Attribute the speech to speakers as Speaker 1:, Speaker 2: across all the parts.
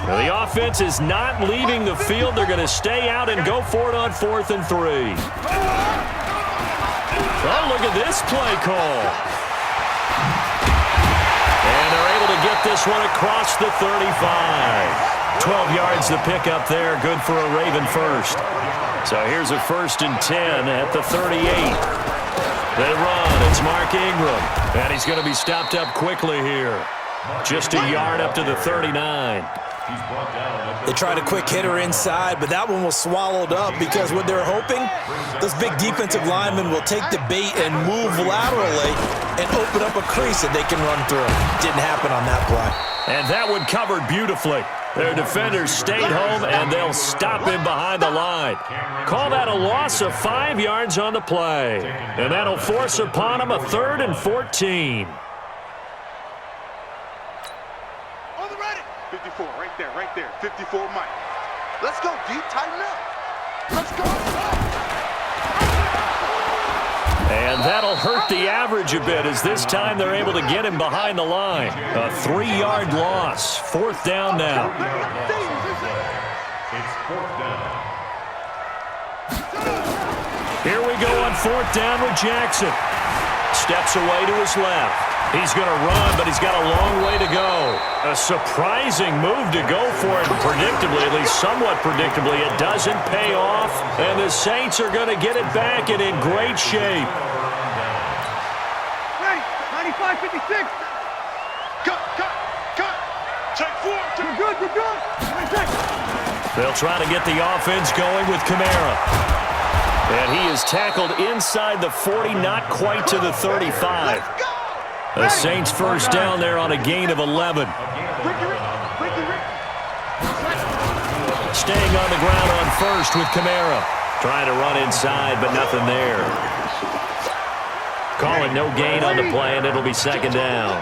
Speaker 1: Now, the offense is not leaving the field. They're going to stay out and go for it on 4th and 3. Oh, look at this play call. And they're able to get this one across the 35. 12 yards to pick up there. Good for a Raven first. So here's a 1st and 10 at the 38. They run. It's Mark Ingram. And he's going to be stopped up quickly here. Just a yard up to the 39.
Speaker 2: They tried a quick hitter inside, but that one was swallowed up because what they're hoping, those big defensive linemen will take the bait and move laterally and open up a crease that they can run through. Didn't happen on that play.
Speaker 1: And that one covered beautifully. Their defenders stayed home, and they'll stop him behind the line. Call that a loss of 5 yards on the play. And that'll force upon him a 3rd and 14.
Speaker 3: 54, right there. 54, Mike. Let's go, D. Tighten up. Let's go.
Speaker 1: And that'll hurt the average a bit as this time they're able to get him behind the line. A 3-yard loss. 4th down now.
Speaker 3: It's 4th down.
Speaker 1: Here we go on 4th down with Jackson. Steps away to his left. He's going to run, but he's got a long way to go. A surprising move to go for it, and predictably, at least somewhat predictably, it doesn't pay off, and the Saints are going to get it back and in great shape.
Speaker 4: Ready, 95, 56.
Speaker 3: Cut. Check 4.
Speaker 4: We're good. 20 seconds.
Speaker 1: They'll try to get the offense going with Kamara. And he is tackled inside the 40, not quite to the 35. The Saints first down there on a gain of 11. Staying on the ground on 1st with Kamara. Trying to run inside, but nothing there. Call it no gain on the play, and it'll be 2nd down.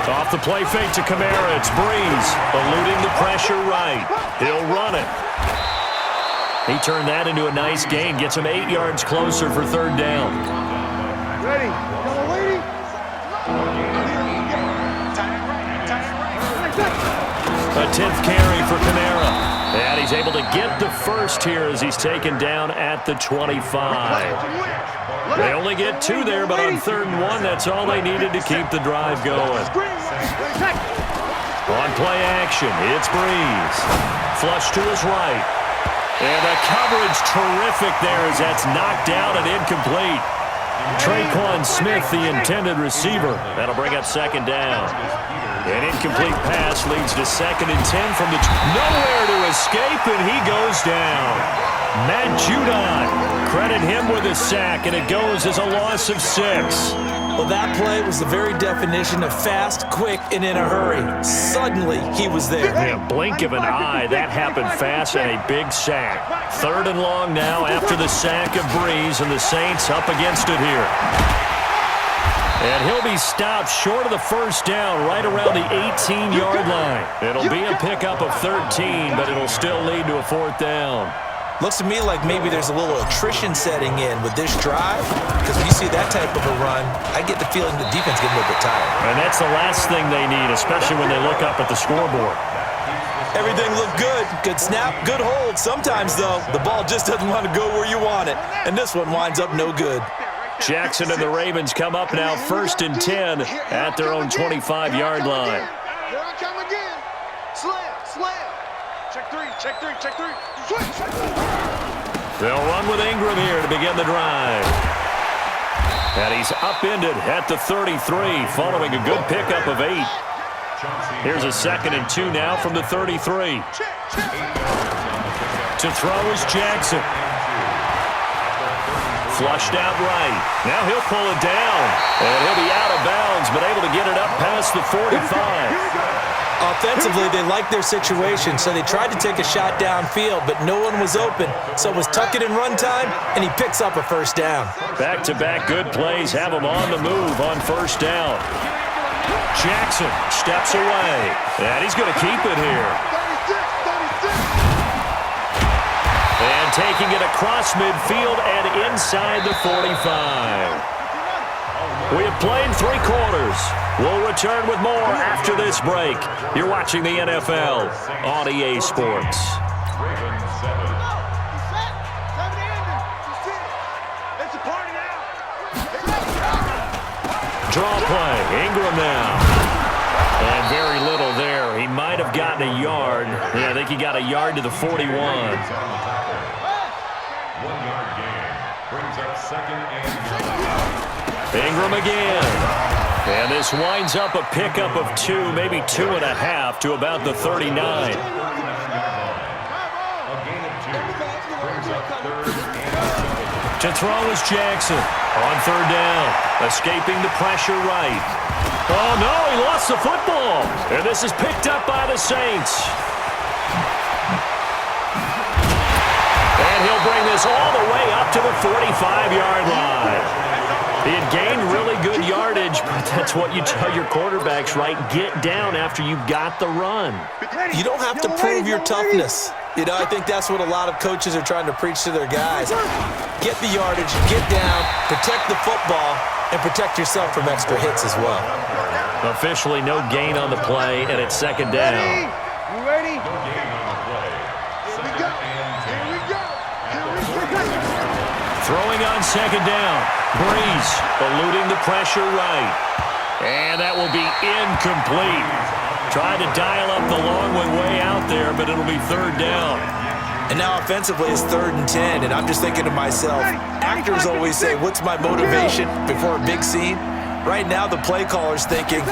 Speaker 1: Off the play fake to Kamara. It's Breeze, eluding the pressure right. He'll run it. He turned that into a nice gain. Gets him 8 yards closer for 3rd down.
Speaker 4: Ready, yellow lady.
Speaker 1: A 10th carry for Kamara. And he's able to get the first here as he's taken down at the 25. They only get 2 there, but on 3rd and 1, that's all they needed to keep the drive going. On play action, it's Breeze. Flush to his right. And the coverage terrific there as that's knocked out and incomplete. Traquan Smith, the intended receiver. That'll bring up 2nd down. An incomplete pass leads to 2nd and 10 from the... Nowhere to escape, and he goes down. Matt Judon, credit him with a sack, and it goes as a loss of 6.
Speaker 2: Well, that play was the very definition of fast, quick, and in a hurry. Suddenly, he was there.
Speaker 1: Yeah, blink of an eye, that happened fast, and a big sack. 3rd and long now after the sack of Breeze, and the Saints up against it here. And he'll be stopped short of the first down right around the 18-yard line. It'll be a pickup of 13, but it'll still lead to a 4th down.
Speaker 2: Looks to me like maybe there's a little attrition setting in with this drive, because when you see that type of a run, I get the feeling the defense getting a little bit tired.
Speaker 1: And that's the last thing they need, especially when they look up at the scoreboard.
Speaker 2: Everything looked good. Good snap, good hold. Sometimes, though, the ball just doesn't want to go where you want it, and this one winds up no good.
Speaker 1: Jackson and the Ravens come up now 1st and 10 at their own 25-yard line.
Speaker 3: Here I come again. Slam. Check 3. Switch.
Speaker 1: They'll run with Ingram here to begin the drive. And he's upended at the 33 following a good pickup of 8. Here's a 2nd and 2 now from the 33. To throw is Jackson. Flushed out right. Now he'll pull it down. And he'll be out of bounds, but able to get it up past the 45.
Speaker 2: Offensively, they liked their situation, so they tried to take a shot downfield, but no one was open. So it was tuck it in run time, and he picks up a 1st down.
Speaker 1: Back-to-back good plays have him on the move on 1st down. Jackson steps away, and he's going to keep it here.
Speaker 3: 36.
Speaker 1: And taking it across midfield and inside the 45. We have played 3 quarters. We'll return with more after this break. You're watching the NFL on EA Sports. Draw play. Ingram now. And very little there. He might have gotten a yard. Yeah, I think he got a yard to the 41.
Speaker 5: 1 yard gain. Brings up 2nd and 9.
Speaker 1: Ingram again. And this winds up a pickup of 2, maybe 2.5 to about the 39.
Speaker 5: A gain of 2. Brings up 3rd and 7.
Speaker 1: To throw is Jackson on 3rd down. Escaping the pressure right. Oh, no, he lost the football. And this is picked up by the Saints. And he'll bring this all the way up to the 45-yard line. He had gained really good yardage, but that's what you tell your quarterbacks, right? Get down after you got the run.
Speaker 2: You don't have to prove your toughness. You know, I think that's what a lot of coaches are trying to preach to their guys. Get the yardage, get down, protect the football, and protect yourself from extra hits as well.
Speaker 1: Officially no gain on the play, and it's 2nd down.
Speaker 4: You ready?
Speaker 5: No gain on the play. 2nd and 10.
Speaker 3: Here we go.
Speaker 1: Throwing on 2nd down. Breeze eluding the pressure right. And that will be incomplete. Tried to dial up the long one way out there, but it'll be 3rd down.
Speaker 2: And now offensively it's 3rd and 10, and I'm just thinking to myself, actors always say, what's my motivation before a big scene? Right now the play caller's thinking,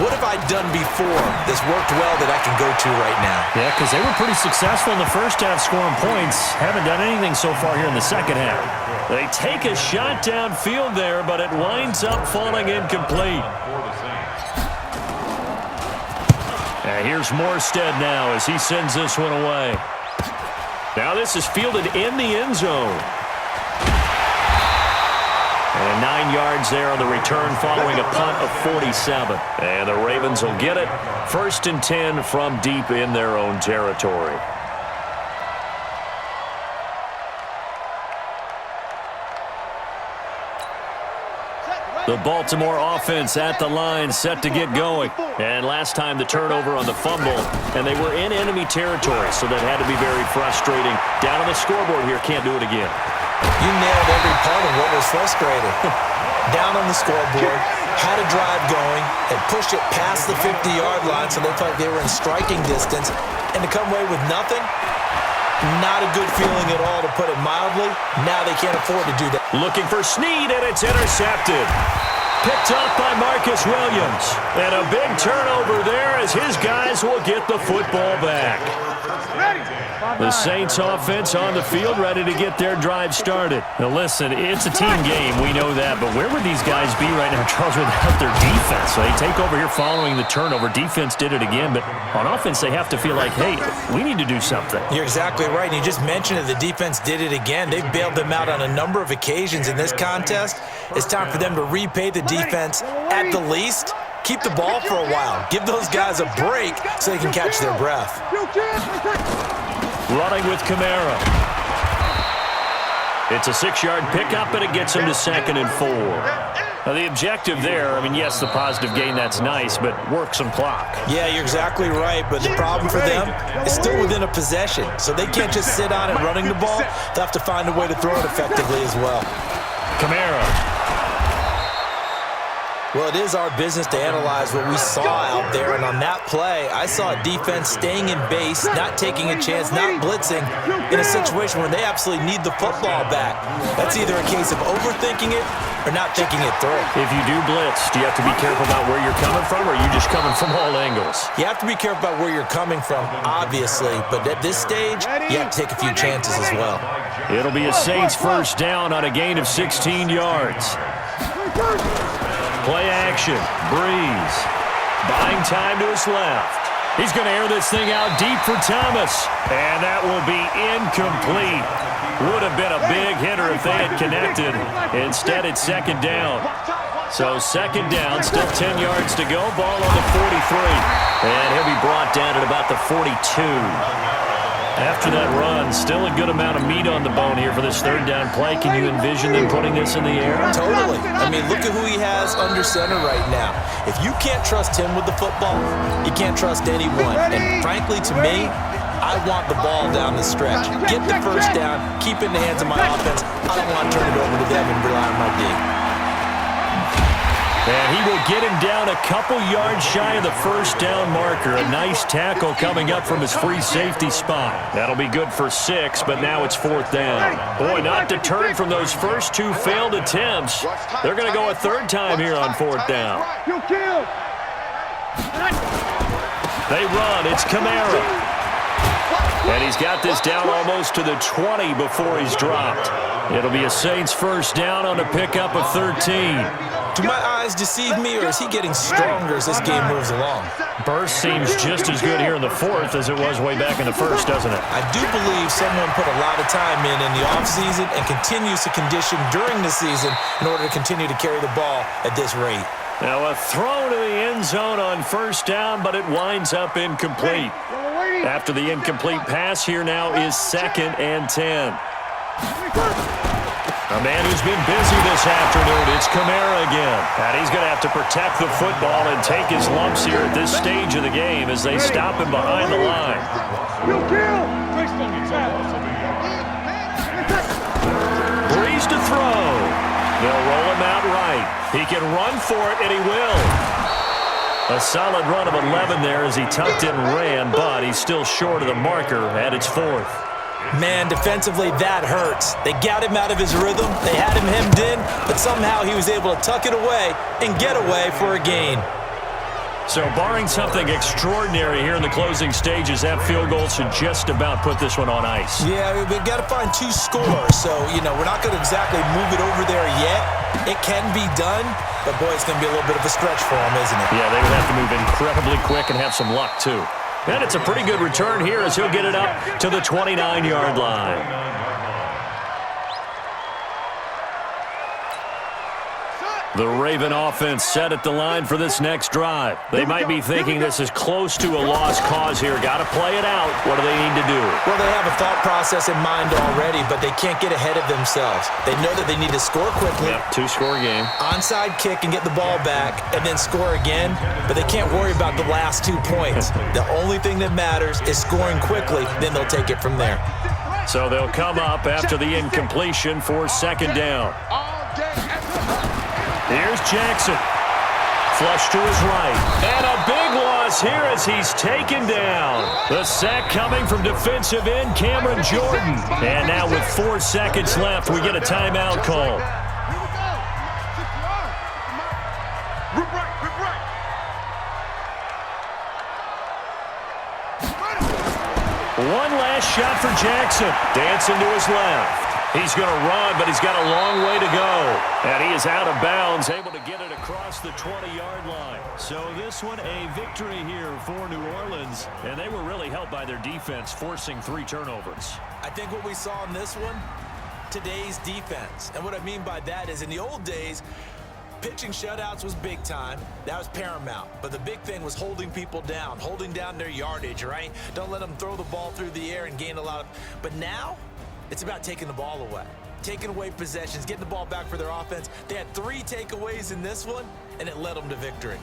Speaker 2: what have I done before that's worked well that I can go to right now?
Speaker 1: Yeah, because they were pretty successful in the first half scoring points. Haven't done anything so far here in the second half. They take a shot downfield there, but it winds up falling incomplete. And here's Morstead now as he sends this one away. Now this is fielded in the end zone. And 9 yards there on the return following a punt of 47. And the Ravens will get it. 1st and 10 from deep in their own territory. The Baltimore offense at the line, set to get going. And last time the turnover on the fumble, and they were in enemy territory, so that had to be very frustrating. Down on the scoreboard here, can't do it again.
Speaker 2: You nailed every part of what was frustrating. Down on the scoreboard, had a drive going, and pushed it past the 50-yard line so they felt like they were in striking distance, and to come away with nothing, not a good feeling at all, to put it mildly. Now they can't afford to do that.
Speaker 1: Looking for Snead, and it's intercepted. Picked up by Marcus Williams. And a big turnover there as his guys will get the football back. The Saints offense on the field, ready to get their drive started. Now listen, it's a team game, we know that, but where would these guys be right now, Charles, without their defense? So they take over here following the turnover. Defense did it again, but on offense they have to feel like, hey, we need to do something.
Speaker 2: You're exactly right. You just mentioned it. The defense did it again. They've bailed them out on a number of occasions in this contest. It's time for them to repay the defense at the least. Keep the ball for a while. Give those guys a break so they can catch their breath.
Speaker 1: Running with Kamara. It's a 6-yard pickup, and it gets him to 2nd and 4. Now, the objective there, I mean, yes, the positive gain, that's nice, but work some clock.
Speaker 2: Yeah, you're exactly right, but the problem for them is still within a possession, so they can't just sit on it running the ball. They'll have to find a way to throw it effectively as well.
Speaker 1: Kamara.
Speaker 2: Well, it is our business to analyze what we saw out there, and on that play, I saw a defense staying in base, not taking a chance, not blitzing, in a situation where they absolutely need the football back. That's either a case of overthinking it or not thinking it through.
Speaker 1: If you do blitz, do you have to be careful about where you're coming from, or are you just coming from all angles?
Speaker 2: You have to be careful about where you're coming from, obviously, but at this stage, you have to take a few chances as well.
Speaker 1: It'll be a Saints first down on a gain of 16 yards. Play action. Breeze. Buying time to his left. He's going to air this thing out deep for Thomas. And that will be incomplete. Would have been a big hitter if they had connected. Instead, it's 2nd down. So 2nd down, still 10 yards to go. Ball on the 43. And he'll be brought down at about the 42. After that run, still a good amount of meat on the bone here for this third down play. Can you envision them putting this in the air?
Speaker 2: Totally. I mean, look at who he has under center right now. If you can't trust him with the football, you can't trust anyone. And frankly, to me, I want the ball down the stretch. Get the first down, keep it in the hands of my offense. I don't want to turn it over to them and rely on my D.
Speaker 1: And he will get him down a couple yards shy of the first down marker. A nice tackle coming up from his free safety spot. That'll be good for 6, but now it's 4th down. Boy, not deterred from those first 2 failed attempts. They're going to go a third time here on 4th down. They run. It's Kamara. And he's got this down almost to the 20 before he's dropped. It'll be a Saints first down on a pickup of 13.
Speaker 2: Do my eyes deceive me, or is he getting stronger as this game moves along?
Speaker 1: Burst seems just as good here in the 4th as it was way back in the 1st, doesn't it?
Speaker 2: I do believe someone put a lot of time in the offseason and continues to condition during the season in order to continue to carry the ball at this rate.
Speaker 1: Now a throw to the end zone on first down, but it winds up incomplete. After the incomplete pass, here now is 2nd and 10. A man who's been busy this afternoon, it's Kamara again. And he's going to have to protect the football and take his lumps here at this stage of the game as they stop him behind the line. Breeze to throw. They'll roll him out right. He can run for it, and he will. A solid run of 11 there as he tucked it and ran, but he's still short of the marker at its 4th.
Speaker 2: Man, defensively, that hurts. They got him out of his rhythm. They had him hemmed in, but somehow he was able to tuck it away and get away for a gain.
Speaker 1: So barring something extraordinary here in the closing stages, that field goal should just about put this one on ice.
Speaker 2: Yeah, we've got to find 2 scores. So, we're not going to exactly move it over there yet. It can be done, but, boy, it's going to be a little bit of a stretch for him, isn't it?
Speaker 1: Yeah, they would have to move incredibly quick and have some luck, too. And it's a pretty good return here as he'll get it up to the 29-yard line. The Raven offense set at the line for this next drive. They might be thinking this is close to a lost cause here. Got to play it out. What do they need to do?
Speaker 2: Well, they have a thought process in mind already, but they can't get ahead of themselves. They know that they need to score quickly.
Speaker 1: Yep, 2-score game.
Speaker 2: Onside kick and get the ball back and then score again, but they can't worry about the last 2 points. The only thing that matters is scoring quickly, then they'll take it from there.
Speaker 1: So they'll come up after the incompletion for 2nd down. Here's Jackson. Flush to his right. And a big loss here as he's taken down. The sack coming from defensive end Cameron Jordan. And now with 4 seconds left, we get a timeout call. One last shot for Jackson. Dancing to his left. He's going to run, but he's got a long way to go. And he is out of bounds, able to get it across the 20-yard line. So this one, a victory here for New Orleans. And they were really helped by their defense, forcing 3 turnovers.
Speaker 2: I think what we saw in this one, today's defense. And what I mean by that is in the old days, pitching shutouts was big time. That was paramount. But the big thing was holding people down, holding down their yardage, right? Don't let them throw the ball through the air and gain a lot of... But now, it's about taking the ball away. Taking away possessions, getting the ball back for their offense. They had 3 takeaways in this one, and it led them to victory.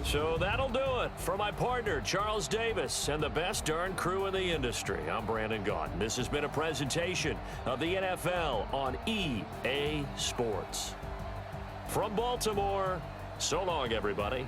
Speaker 1: So that'll do it for my partner, Charles Davis, and the best darn crew in the industry. I'm Brandon Gaudin. This has been a presentation of the NFL on EA Sports. From Baltimore, so long, everybody.